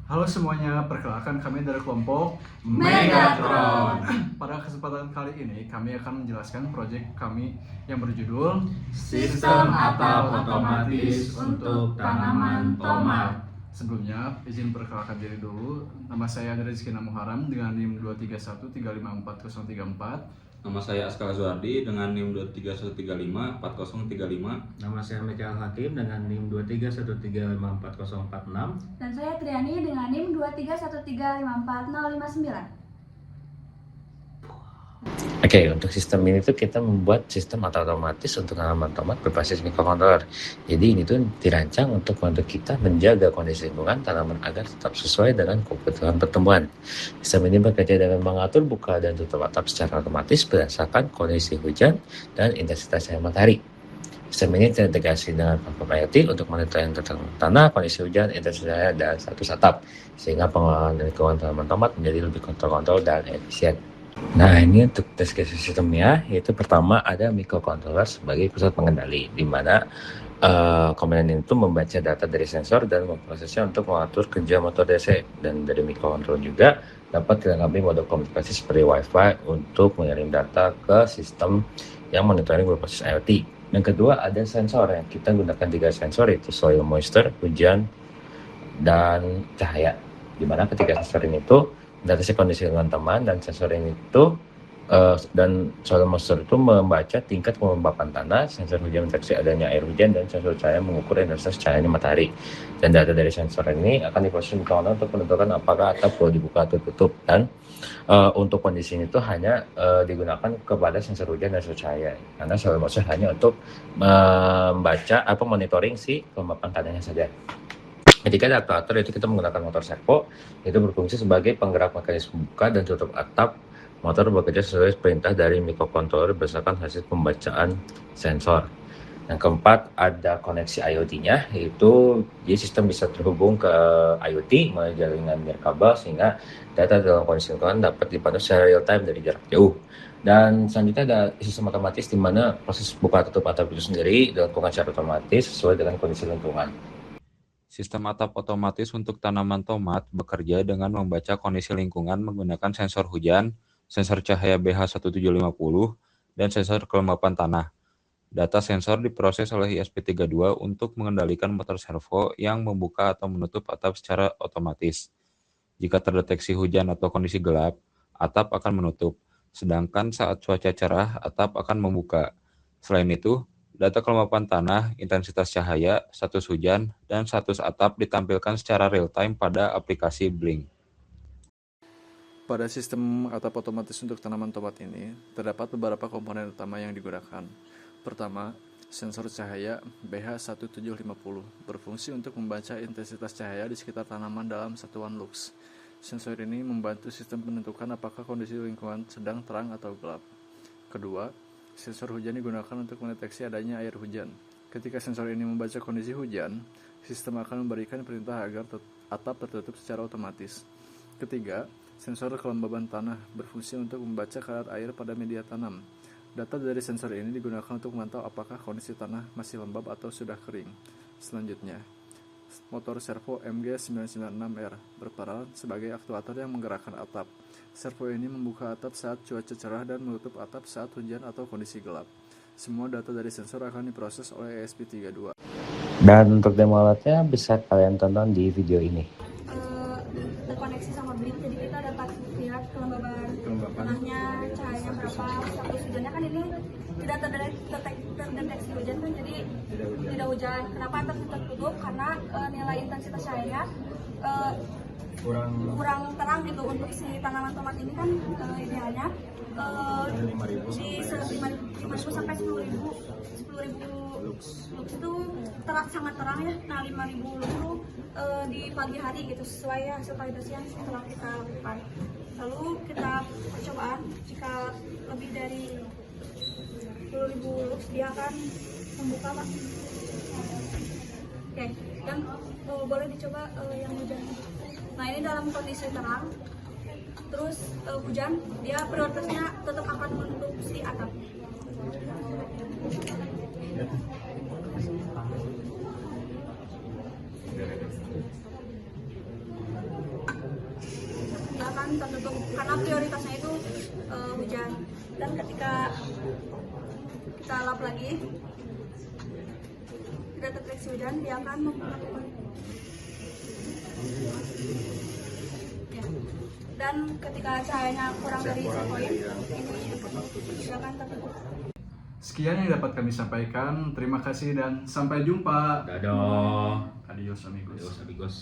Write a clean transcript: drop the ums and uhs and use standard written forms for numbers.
Halo semuanya, perkenalkan kami dari kelompok Megatron. Pada kesempatan kali ini, kami akan menjelaskan proyek kami yang berjudul Sistem atap otomatis untuk tanaman tomat. Sebelumnya, izin perkenalkan diri dulu. Nama saya Rizky Muharam dengan NIM 231354034. Nama saya Askar Zuardi dengan NIM 231354035. Nama saya Mikael Hakim dengan NIM 231354046. Dan saya Triani dengan NIM 231354059. Oke, untuk sistem ini tuh kita membuat sistem atau otomatis untuk tanaman tomat berbasis microcontroller. Jadi ini tuh dirancang untuk membantu kita menjaga kondisi lingkungan tanaman agar tetap sesuai dengan kebutuhan pertumbuhan. Sistem ini bekerja dengan mengatur buka dan tutup atap secara otomatis berdasarkan kondisi hujan dan intensitas cahaya matahari. Sistem ini terintegrasi dengan platform IoT untuk monitoring tanah, kondisi hujan, intensitas cahaya, dan status atap, sehingga pengelolaan lingkungan tanaman tomat menjadi lebih kontrol dan efisien. Nah, ini untuk deskripsi sistemnya, yaitu pertama ada microcontroller sebagai pusat pengendali, di mana komponen itu membaca data dari sensor dan memprosesnya untuk mengatur kerja motor DC, dan dari microcontroller juga dapat dilengkapi mode komunikasi seperti Wi-Fi untuk mengirim data ke sistem yang monitoring berbasis IoT. Yang kedua ada sensor, yang kita gunakan 3 sensor, yaitu soil moisture, hujan, dan cahaya, di mana ketiga sensor ini tuh deteksi kondisi lingkungan teman, dan sensor ini itu dan soil moisture itu membaca tingkat kelembapan tanah, sensor hujan mendeteksi adanya air hujan, dan sensor cahaya mengukur intensitas cahaya matahari. Dan data dari sensor ini akan diproses untuk menentukan apakah atap perlu dibuka atau tutup. Dan untuk kondisi ini itu hanya digunakan kepada sensor hujan dan sensor cahaya, karena soil moisture hanya untuk membaca monitoring si kelembapan tanahnya saja. Ketika ada aktuator, itu kita menggunakan motor servo, itu berfungsi sebagai penggerak mekanisme buka dan tutup atap. Motor bekerja sesuai perintah dari microcontroller berdasarkan hasil pembacaan sensor. Yang keempat ada koneksi IoT-nya, yaitu jadi sistem bisa terhubung ke IoT melalui jaringan nirkabel, sehingga data dalam kondisi lingkungan dapat dipantau secara real time dari jarak jauh. Dan selanjutnya ada sistem otomatis, di mana proses buka tutup atap itu sendiri dilakukan secara otomatis sesuai dengan kondisi lingkungan. Sistem atap otomatis untuk tanaman tomat bekerja dengan membaca kondisi lingkungan menggunakan sensor hujan, sensor cahaya BH1750, dan sensor kelembapan tanah. Data sensor diproses oleh ISP32 untuk mengendalikan motor servo yang membuka atau menutup atap secara otomatis. Jika terdeteksi hujan atau kondisi gelap, atap akan menutup, sedangkan saat cuaca cerah, atap akan membuka. Selain itu, data kelembapan tanah, intensitas cahaya, status hujan, dan status atap ditampilkan secara real-time pada aplikasi Blink. Pada sistem atap otomatis untuk tanaman tomat ini, terdapat beberapa komponen utama yang digunakan. Pertama, sensor cahaya BH1750 berfungsi untuk membaca intensitas cahaya di sekitar tanaman dalam satuan lux. Sensor ini membantu sistem menentukan apakah kondisi lingkungan sedang terang atau gelap. Kedua, sensor hujan digunakan untuk mendeteksi adanya air hujan. Ketika sensor ini membaca kondisi hujan, sistem akan memberikan perintah agar atap tertutup secara otomatis. Ketiga, sensor kelembaban tanah berfungsi untuk membaca kadar air pada media tanam. Data dari sensor ini digunakan untuk memantau apakah kondisi tanah masih lembab atau sudah kering. Selanjutnya, motor servo MG996R berperan sebagai aktuator yang menggerakkan atap. Servo ini membuka atap saat cuaca cerah dan menutup atap saat hujan atau kondisi gelap. Semua data dari sensor akan diproses oleh ESP32. Dan untuk demo alatnya bisa kalian tonton di video ini. Terkoneksi sama Blink, jadi kita dapat lihat kelembaban tanahnya, cahayanya berapa, status hujannya kan ini tidak terdeteksi hujan kan, jadi tidak hujan. Kenapa atap tertutup? Karena nilai intensitas cahayanya kurang terang gitu untuk si tanaman tomat ini kan, idealnya di 5.000 sampai 10.000 lux itu sangat terang ya. Nah, 5.000 lux itu di pagi hari gitu, sesuai ya hasil kalibrasi yang setelah kita lakukan. Lalu kita percobaan, jika lebih dari 10.000 lux dia akan membuka, Pak. Oke, dan boleh dicoba yang hujan. Nah, ini dalam kondisi terang, terus hujan, dia prioritasnya tetap akan menutup si atap. akan tertutup karena prioritasnya itu hujan. Dan ketika kita lap lagi tidak terdeteksi hujan, dia akan membuka kembali. Ya. Dan ketika cahayanya kurang dari 1 poin, ini dia akan tertutup. Sekian yang dapat kami sampaikan. Terima kasih dan sampai jumpa. Dadah. Adios amigos. Adios amigos.